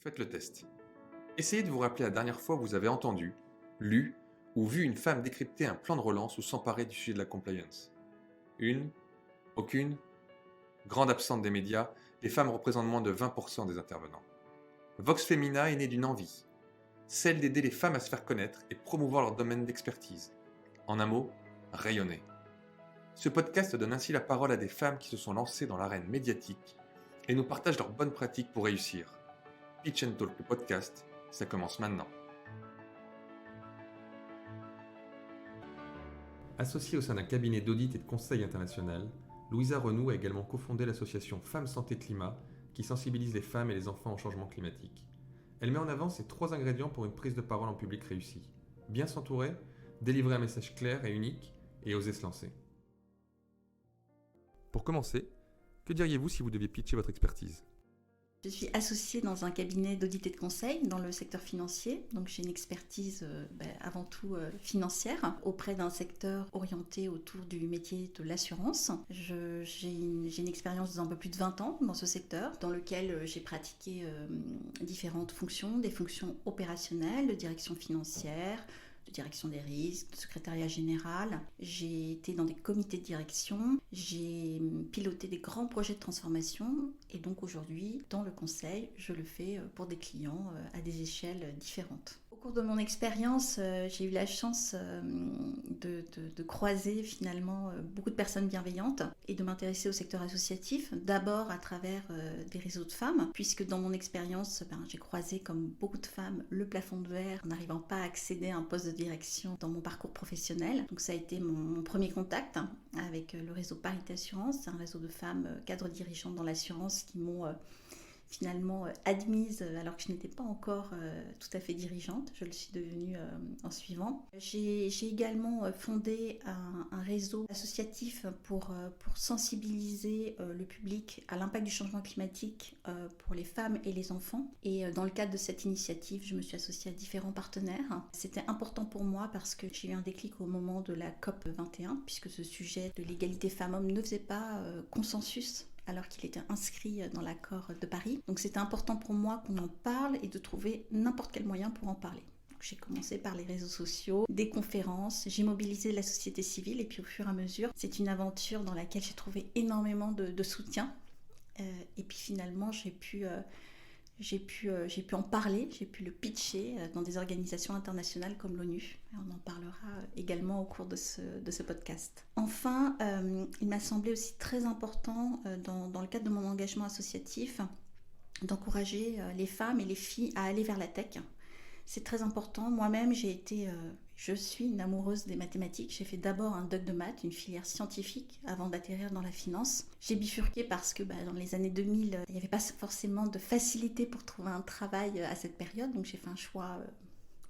Faites le test. Essayez de vous rappeler la dernière fois où vous avez entendu, lu ou vu une femme décrypter un plan de relance ou s'emparer du sujet de la compliance. Une, aucune, grande absente des médias, les femmes représentent moins de 20% des intervenants. Vox Femina est né d'une envie, celle d'aider les femmes à se faire connaître et promouvoir leur domaine d'expertise. En un mot, rayonner. Ce podcast donne ainsi la parole à des femmes qui se sont lancées dans l'arène médiatique et nous partagent leurs bonnes pratiques pour réussir. Pitch and Talk, le podcast, ça commence maintenant. Associée au sein d'un cabinet d'audit et de conseil international, Louisa Renou a également cofondé l'association Femmes Santé Climat qui sensibilise les femmes et les enfants au changement climatique. Elle met en avant ces 3 ingrédients pour une prise de parole en public réussie. Bien s'entourer, délivrer un message clair et unique et oser se lancer. Pour commencer, que diriez-vous si vous deviez pitcher votre expertise ? Je suis associée dans un cabinet d'audit et de conseil dans le secteur financier. Donc j'ai une expertise avant tout financière auprès d'un secteur orienté autour du métier de l'assurance. J'ai une expérience d'un peu plus de 20 ans dans ce secteur dans lequel j'ai pratiqué différentes fonctions, des fonctions opérationnelles, de direction financière, de direction des risques, de secrétariat général. J'ai été dans des comités de direction, j'ai piloté des grands projets de transformation et donc aujourd'hui, dans le conseil, je le fais pour des clients à des échelles différentes. Au cours de mon expérience, j'ai eu la chance de croiser finalement beaucoup de personnes bienveillantes et de m'intéresser au secteur associatif, d'abord à travers des réseaux de femmes, puisque dans mon expérience, j'ai croisé comme beaucoup de femmes le plafond de verre en n'arrivant pas à accéder à un poste de direction dans mon parcours professionnel. Donc ça a été mon premier contact avec le réseau Parité Assurance, c'est un réseau de femmes cadres dirigeantes dans l'assurance qui m'ont finalement admise alors que je n'étais pas encore tout à fait dirigeante. Je le suis devenue en suivant. J'ai également fondé un réseau associatif pour sensibiliser le public à l'impact du changement climatique pour les femmes et les enfants. Et dans le cadre de cette initiative, je me suis associée à différents partenaires. C'était important pour moi parce que j'ai eu un déclic au moment de la COP 21, puisque ce sujet de l'égalité femmes-hommes ne faisait pas consensus alors qu'il était inscrit dans l'accord de Paris. Donc c'était important pour moi qu'on en parle et de trouver n'importe quel moyen pour en parler. Donc, j'ai commencé par les réseaux sociaux, des conférences, j'ai mobilisé la société civile et puis au fur et à mesure, c'est une aventure dans laquelle j'ai trouvé énormément de soutien. Et puis finalement, j'ai pu en parler, j'ai pu le pitcher dans des organisations internationales comme l'ONU. On en parlera également au cours de ce podcast. Enfin, il m'a semblé aussi très important dans le cadre de mon engagement associatif d'encourager les femmes et les filles à aller vers la tech. C'est très important. Moi-même, je suis une amoureuse des mathématiques. J'ai fait d'abord un doc de maths, une filière scientifique, avant d'atterrir dans la finance. J'ai bifurqué parce que dans les années 2000, il n'y avait pas forcément de facilité pour trouver un travail à cette période. Donc j'ai fait un choix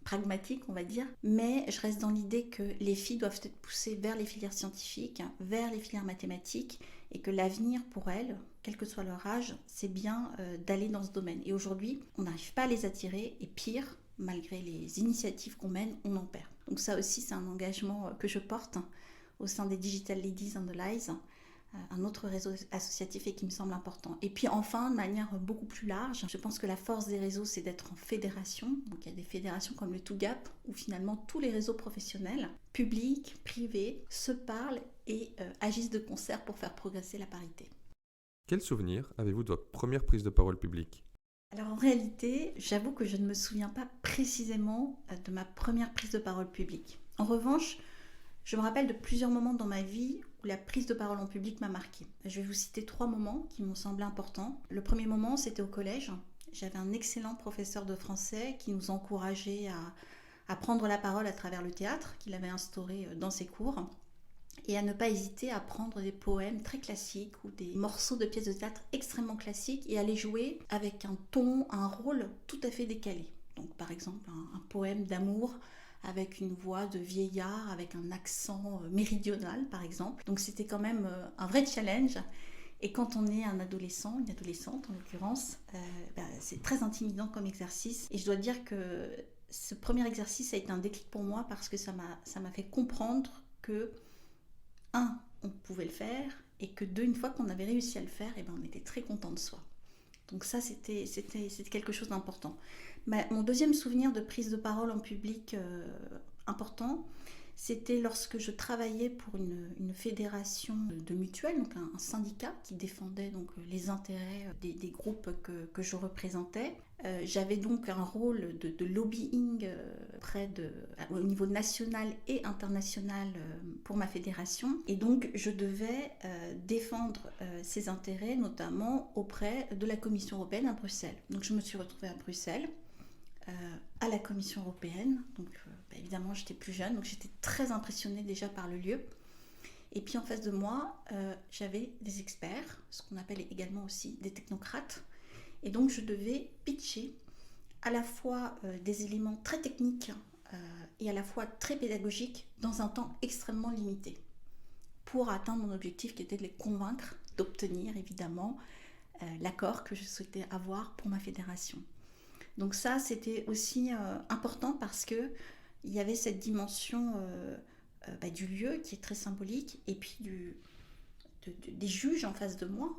pragmatique, on va dire. Mais je reste dans l'idée que les filles doivent être poussées vers les filières scientifiques, vers les filières mathématiques, et que l'avenir pour elles, quel que soit leur âge, c'est bien d'aller dans ce domaine. Et aujourd'hui, on n'arrive pas à les attirer, et pire, malgré les initiatives qu'on mène, on en perd. Donc ça aussi, c'est un engagement que je porte au sein des Digital Ladies and Allies, un autre réseau associatif et qui me semble important. Et puis enfin, de manière beaucoup plus large, je pense que la force des réseaux, c'est d'être en fédération. Donc il y a des fédérations comme le 2GAP, où finalement tous les réseaux professionnels, publics, privés, se parlent et agissent de concert pour faire progresser la parité. Quel souvenir avez-vous de votre première prise de parole publique ? Alors en réalité, j'avoue que je ne me souviens pas précisément de ma première prise de parole publique. En revanche, je me rappelle de plusieurs moments dans ma vie où la prise de parole en public m'a marquée. Je vais vous citer 3 moments qui m'ont semblé importants. Le premier moment, c'était au collège. J'avais un excellent professeur de français qui nous encourageait à prendre la parole à travers le théâtre qu'il avait instauré dans ses cours et à ne pas hésiter à prendre des poèmes très classiques ou des morceaux de pièces de théâtre extrêmement classiques et à les jouer avec un ton, un rôle tout à fait décalé. Donc par exemple un poème d'amour avec une voix de vieillard, avec un accent méridional par exemple. Donc c'était quand même un vrai challenge. Et quand on est un adolescent, une adolescente en l'occurrence, c'est très intimidant comme exercice. Et je dois dire que ce premier exercice a été un déclic pour moi parce que ça m'a fait comprendre que on pouvait le faire, et que une fois qu'on avait réussi à le faire, on était très content de soi. Donc ça, c'était quelque chose d'important. Mon deuxième souvenir de prise de parole en public important, c'était lorsque je travaillais pour une fédération de mutuelles, donc un syndicat qui défendait donc les intérêts des groupes que je représentais. J'avais donc un rôle de lobbying au niveau national et international pour ma fédération. Et donc je devais défendre ces intérêts, notamment auprès de la Commission européenne à Bruxelles. Donc je me suis retrouvée à Bruxelles. À la Commission européenne. Donc, évidemment, j'étais plus jeune, donc j'étais très impressionnée déjà par le lieu. Et puis en face de moi, j'avais des experts, ce qu'on appelle également aussi des technocrates. Et donc, je devais pitcher à la fois des éléments très techniques et à la fois très pédagogiques dans un temps extrêmement limité pour atteindre mon objectif qui était de les convaincre d'obtenir évidemment l'accord que je souhaitais avoir pour ma fédération. Donc ça, c'était aussi important parce qu'il y avait cette dimension du lieu qui est très symbolique et puis des juges en face de moi.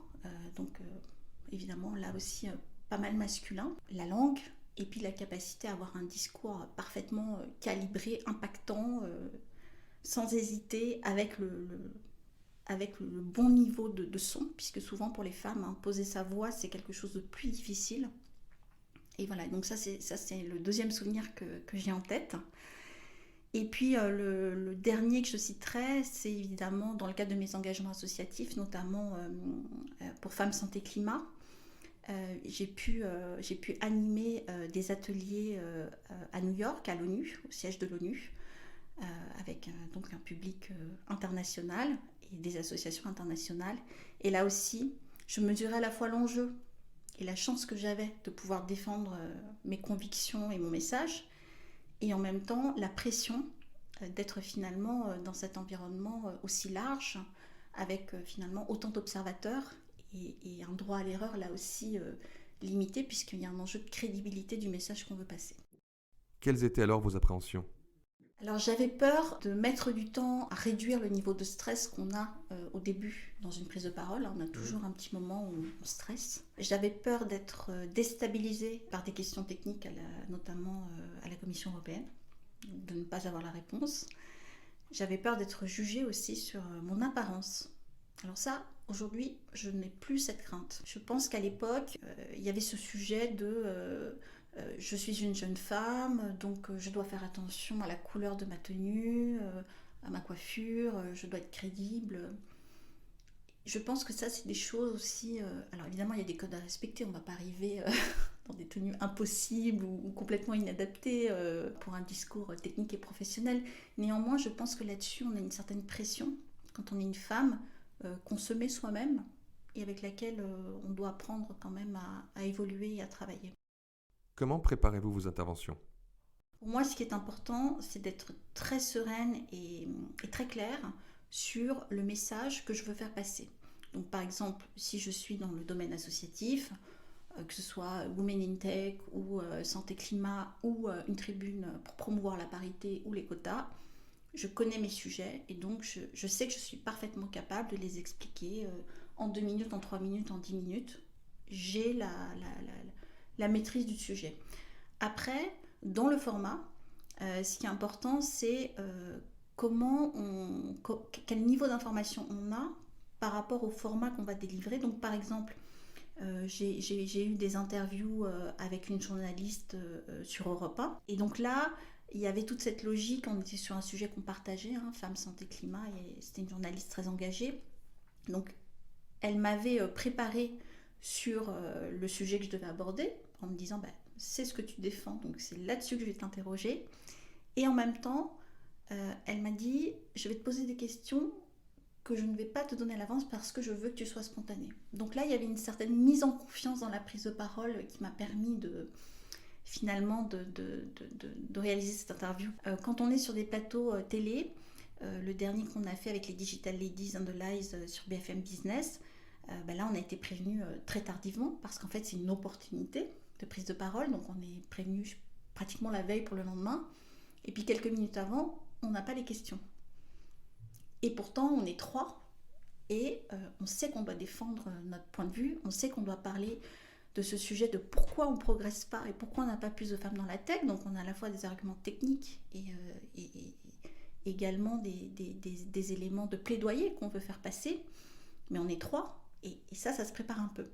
Évidemment, là aussi, pas mal masculin. La langue et puis la capacité à avoir un discours parfaitement calibré, impactant, sans hésiter, avec le bon niveau de son, puisque souvent pour les femmes, poser sa voix, c'est quelque chose de plus difficile. Et voilà, donc ça c'est le deuxième souvenir que j'ai en tête. Et puis le dernier que je citerai, c'est évidemment dans le cadre de mes engagements associatifs, notamment pour Femmes Santé Climat. J'ai pu animer des ateliers à New York, à l'ONU, au siège de l'ONU, avec donc un public international et des associations internationales. Et là aussi, je mesurais à la fois l'enjeu et la chance que j'avais de pouvoir défendre mes convictions et mon message, et en même temps la pression d'être finalement dans cet environnement aussi large, avec finalement autant d'observateurs, et un droit à l'erreur là aussi limité, puisqu'il y a un enjeu de crédibilité du message qu'on veut passer. Quelles étaient alors vos appréhensions ? Alors j'avais peur de mettre du temps à réduire le niveau de stress qu'on a au début dans une prise de parole. On a toujours un petit moment où on stresse. J'avais peur d'être déstabilisée par des questions techniques, notamment à la Commission européenne, de ne pas avoir la réponse. J'avais peur d'être jugée aussi sur mon apparence. Alors ça, aujourd'hui, je n'ai plus cette crainte. Je pense qu'à l'époque, il y avait ce sujet de... je suis une jeune femme, donc je dois faire attention à la couleur de ma tenue, à ma coiffure, je dois être crédible. Je pense que ça, c'est des choses aussi... alors évidemment, il y a des codes à respecter, on ne va pas arriver dans des tenues impossibles ou complètement inadaptées pour un discours technique et professionnel. Néanmoins, je pense que là-dessus, on a une certaine pression quand on est une femme qu'on se met soi-même et avec laquelle on doit apprendre quand même à évoluer et à travailler. Comment préparez-vous vos interventions ? Pour moi, ce qui est important, c'est d'être très sereine et très claire sur le message que je veux faire passer. Donc, par exemple, si je suis dans le domaine associatif, que ce soit Women in Tech ou Santé Climat ou une tribune pour promouvoir la parité ou les quotas, je connais mes sujets et donc je sais que je suis parfaitement capable de les expliquer en 2 minutes, en 3 minutes, en 10 minutes. J'ai la maîtrise du sujet. Après, dans le format, ce qui est important, c'est quel niveau d'information on a par rapport au format qu'on va délivrer. Donc, par exemple, j'ai eu des interviews avec une journaliste sur Europe 1. Et donc là, il y avait toute cette logique, on était sur un sujet qu'on partageait, Femmes, Santé, Climat, et c'était une journaliste très engagée. Donc, elle m'avait préparée sur le sujet que je devais aborder, en me disant, c'est ce que tu défends, donc c'est là-dessus que je vais t'interroger. Et en même temps, elle m'a dit, je vais te poser des questions que je ne vais pas te donner à l'avance parce que je veux que tu sois spontanée. Donc là, il y avait une certaine mise en confiance dans la prise de parole qui m'a permis finalement de réaliser cette interview. Quand on est sur des plateaux télé, le dernier qu'on a fait avec les Digital Ladies and the Lies sur BFM Business, là on a été prévenu très tardivement parce qu'en fait c'est une opportunité de prise de parole, donc on est prévenu pratiquement la veille pour le lendemain, et puis quelques minutes avant, on n'a pas les questions. Et pourtant on est 3 et on sait qu'on doit défendre notre point de vue, on sait qu'on doit parler de ce sujet de pourquoi on ne progresse pas et pourquoi on n'a pas plus de femmes dans la tech. Donc on a à la fois des arguments techniques et également des éléments de plaidoyer qu'on veut faire passer, mais on est 3 et ça se prépare un peu.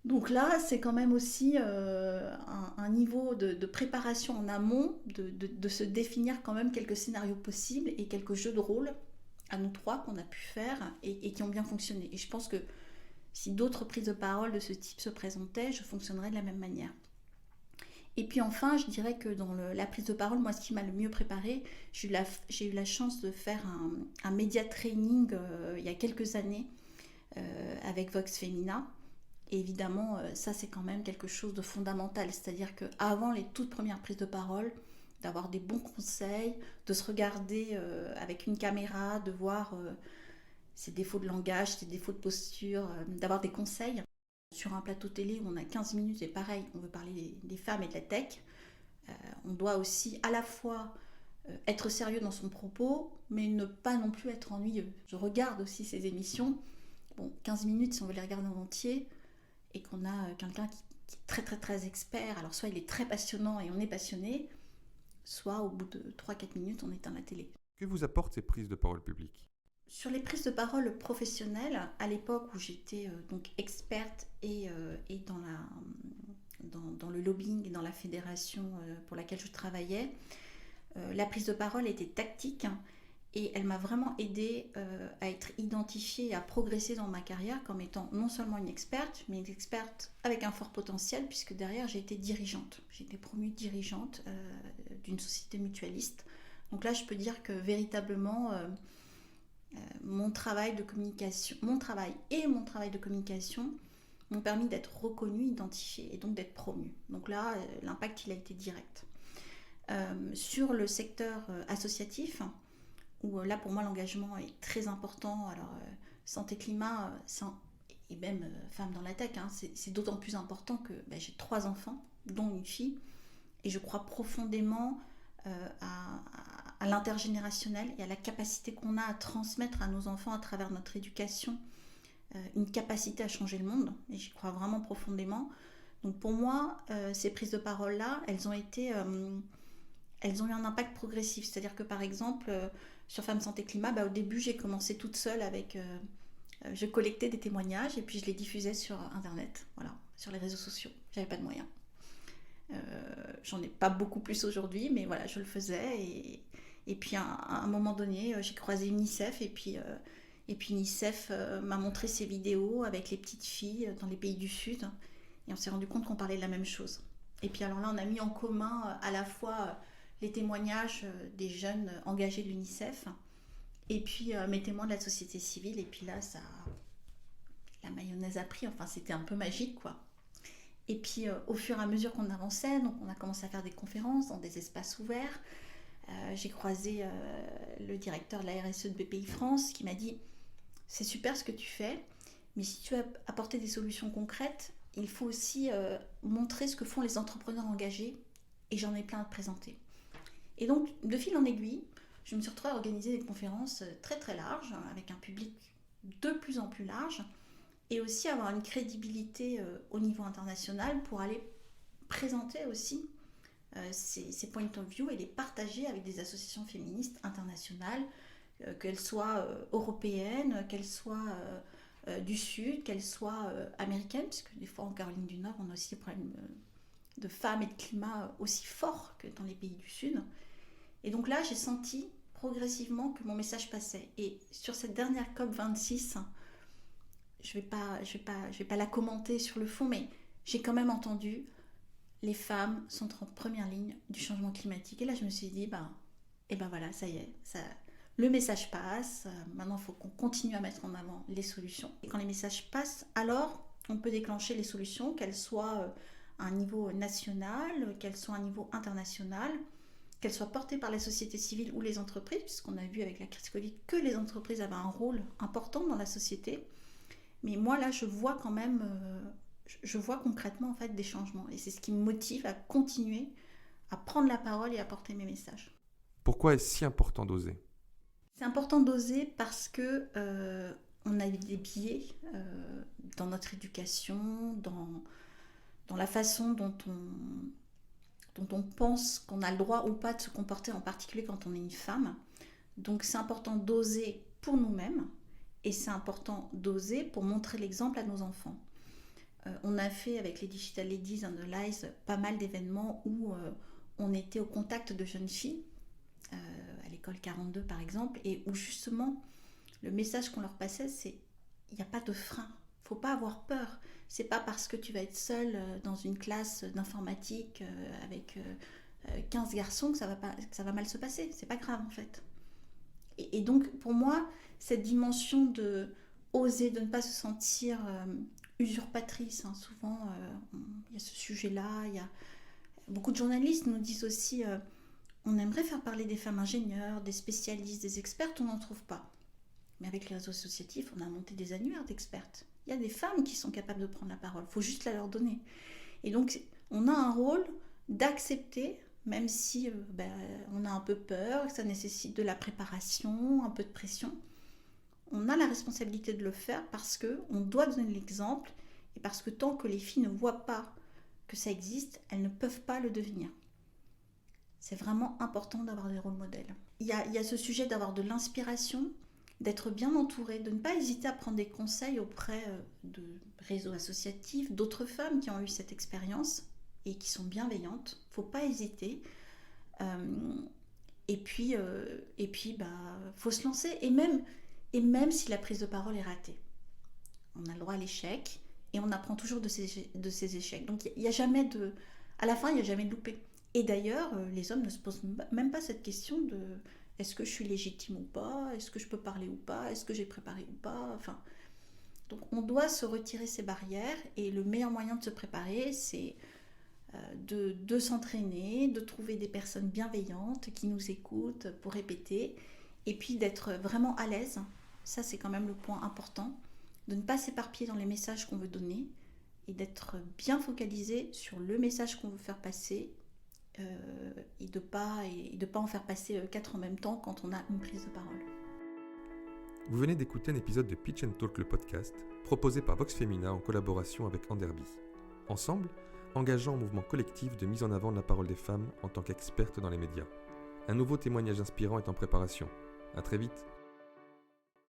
Donc là, c'est quand même aussi un niveau de préparation en amont, de se définir quand même quelques scénarios possibles et quelques jeux de rôle à nous 3 qu'on a pu faire et qui ont bien fonctionné. Et je pense que si d'autres prises de parole de ce type se présentaient, je fonctionnerais de la même manière. Et puis enfin, je dirais que dans la prise de parole, moi, ce qui m'a le mieux préparée, j'ai eu la chance de faire un média training il y a quelques années avec Vox Femina. Et évidemment, ça, c'est quand même quelque chose de fondamental. C'est-à-dire qu'avant les toutes premières prises de parole, d'avoir des bons conseils, de se regarder avec une caméra, de voir ses défauts de langage, ses défauts de posture, d'avoir des conseils. Sur un plateau télé où on a 15 minutes, et pareil, on veut parler des femmes et de la tech, on doit aussi à la fois être sérieux dans son propos, mais ne pas non plus être ennuyeux. Je regarde aussi ces émissions. Bon, 15 minutes, si on veut les regarder en entier, et qu'on a quelqu'un qui est très très très expert, alors soit il est très passionnant et on est passionné, soit au bout de 3-4 minutes, on éteint la télé. Que vous apportent ces prises de parole publiques ? Sur les prises de parole professionnelles, à l'époque où j'étais donc experte et dans le lobbying et dans la fédération pour laquelle je travaillais, la prise de parole était tactique et elle m'a vraiment aidée à être identifiée et à progresser dans ma carrière comme étant non seulement une experte, mais une experte avec un fort potentiel puisque derrière j'ai été dirigeante. J'ai été promue dirigeante d'une société mutualiste. Donc là je peux dire que véritablement... mon travail de communication m'ont permis d'être reconnue, identifiée et donc d'être promue. Donc là, l'impact il a été direct. Sur le secteur associatif, où là pour moi l'engagement est très important, alors santé climat et même femmes dans la tech, c'est d'autant plus important que j'ai 3 enfants, dont une fille, et je crois profondément à l'intergénérationnel et à la capacité qu'on a à transmettre à nos enfants à travers notre éducation une capacité à changer le monde, et j'y crois vraiment profondément. Donc pour moi, ces prises de parole-là, elles ont eu un impact progressif, c'est-à-dire que par exemple, sur Femmes Santé Climat, au début j'ai commencé toute seule avec... je collectais des témoignages et puis je les diffusais sur Internet, voilà, sur les réseaux sociaux, j'avais pas de moyens. J'en ai pas beaucoup plus aujourd'hui, mais voilà, je le faisais et puis à un moment donné, j'ai croisé UNICEF et puis UNICEF m'a montré ses vidéos avec les petites filles dans les pays du Sud et on s'est rendu compte qu'on parlait de la même chose. Et puis alors là, on a mis en commun à la fois les témoignages des jeunes engagés de l'UNICEF et puis mes témoins de la société civile, et puis là, la mayonnaise a pris, enfin c'était un peu magique quoi. Et puis au fur et à mesure qu'on avançait, donc on a commencé à faire des conférences dans des espaces ouverts. J'ai croisé le directeur de la RSE de BPI France qui m'a dit « C'est super ce que tu fais, mais si tu veux apporter des solutions concrètes, il faut aussi montrer ce que font les entrepreneurs engagés et j'en ai plein à te présenter. » Et donc, de fil en aiguille, je me suis retrouvée à organiser des conférences très très larges, avec un public de plus en plus large, et aussi avoir une crédibilité au niveau international pour aller présenter aussi ces points of view et les partager avec des associations féministes internationales, qu'elles soient européennes, qu'elles soient du Sud, qu'elles soient américaines, parce que des fois en Caroline du Nord, on a aussi des problèmes de femmes et de climat aussi forts que dans les pays du Sud. Et donc là, j'ai senti progressivement que mon message passait. Et sur cette dernière COP26, je vais pas la commenter sur le fond, mais j'ai quand même entendu les femmes sont en première ligne du changement climatique. Et là, je me suis dit, voilà, ça y est, le message passe. Maintenant, il faut qu'on continue à mettre en avant les solutions. Et quand les messages passent, alors on peut déclencher les solutions, qu'elles soient à un niveau national, qu'elles soient à un niveau international, qu'elles soient portées par la société civile ou les entreprises, puisqu'on a vu avec la crise Covid que les entreprises avaient un rôle important dans la société. Mais moi, là, je vois quand même, je vois concrètement en fait des changements. Et c'est ce qui me motive à continuer à prendre la parole et à porter mes messages. Pourquoi est-ce si important d'oser ? C'est important d'oser parce que on a des biais dans notre éducation, dans la façon dont on pense qu'on a le droit ou pas de se comporter, en particulier quand on est une femme. Donc c'est important d'oser pour nous-mêmes et c'est important d'oser pour montrer l'exemple à nos enfants. On a fait avec les Digital Ladies and the Lies pas mal d'événements où on était au contact de jeunes filles, à l'école 42 par exemple, et où justement le message qu'on leur passait, c'est il n'y a pas de frein, faut pas avoir peur. C'est pas parce que tu vas être seule dans une classe d'informatique avec 15 garçons que ça va mal se passer. C'est pas grave en fait. Et donc pour moi, cette dimension de oser, de ne pas se sentir usurpatrice, hein, souvent il y a ce sujet-là, il y a beaucoup de journalistes nous disent aussi on aimerait faire parler des femmes ingénieurs, des spécialistes, des expertes, on n'en trouve pas. Mais avec les réseaux associatifs, on a monté des annuaires d'expertes. Il y a des femmes qui sont capables de prendre la parole, il faut juste la leur donner. Et donc, on a un rôle d'accepter, même si on a un peu peur, que ça nécessite de la préparation, un peu de pression. On a la responsabilité de le faire parce qu'on doit donner l'exemple et parce que tant que les filles ne voient pas que ça existe, elles ne peuvent pas le devenir. C'est vraiment important d'avoir des rôles modèles. Il y a ce sujet d'avoir de l'inspiration, d'être bien entouré, de ne pas hésiter à prendre des conseils auprès de réseaux associatifs, d'autres femmes qui ont eu cette expérience et qui sont bienveillantes. Il ne faut pas hésiter. Et puis, faut se lancer. Et même si la prise de parole est ratée, on a le droit à l'échec et on apprend toujours de ces échecs. Donc, il y a jamais de... À la fin, il n'y a jamais de loupé. Et d'ailleurs, les hommes ne se posent même pas cette question de... Est-ce que je suis légitime ou pas? Est-ce que je peux parler ou pas? Est-ce que j'ai préparé ou pas? Enfin, donc on doit se retirer ces barrières et le meilleur moyen de se préparer, c'est de s'entraîner, de trouver des personnes bienveillantes qui nous écoutent pour répéter et puis d'être vraiment à l'aise. Ça, c'est quand même le point important, de ne pas s'éparpiller dans les messages qu'on veut donner et d'être bien focalisé sur le message qu'on veut faire passer. Et de pas en faire passer 4 en même temps quand on a une prise de parole. Vous venez d'écouter un épisode de Pitch & Talk, le podcast, proposé par Vox Femina en collaboration avec Anderby. Ensemble, engageant un mouvement collectif de mise en avant de la parole des femmes en tant qu'expertes dans les médias. Un nouveau témoignage inspirant est en préparation. À très vite.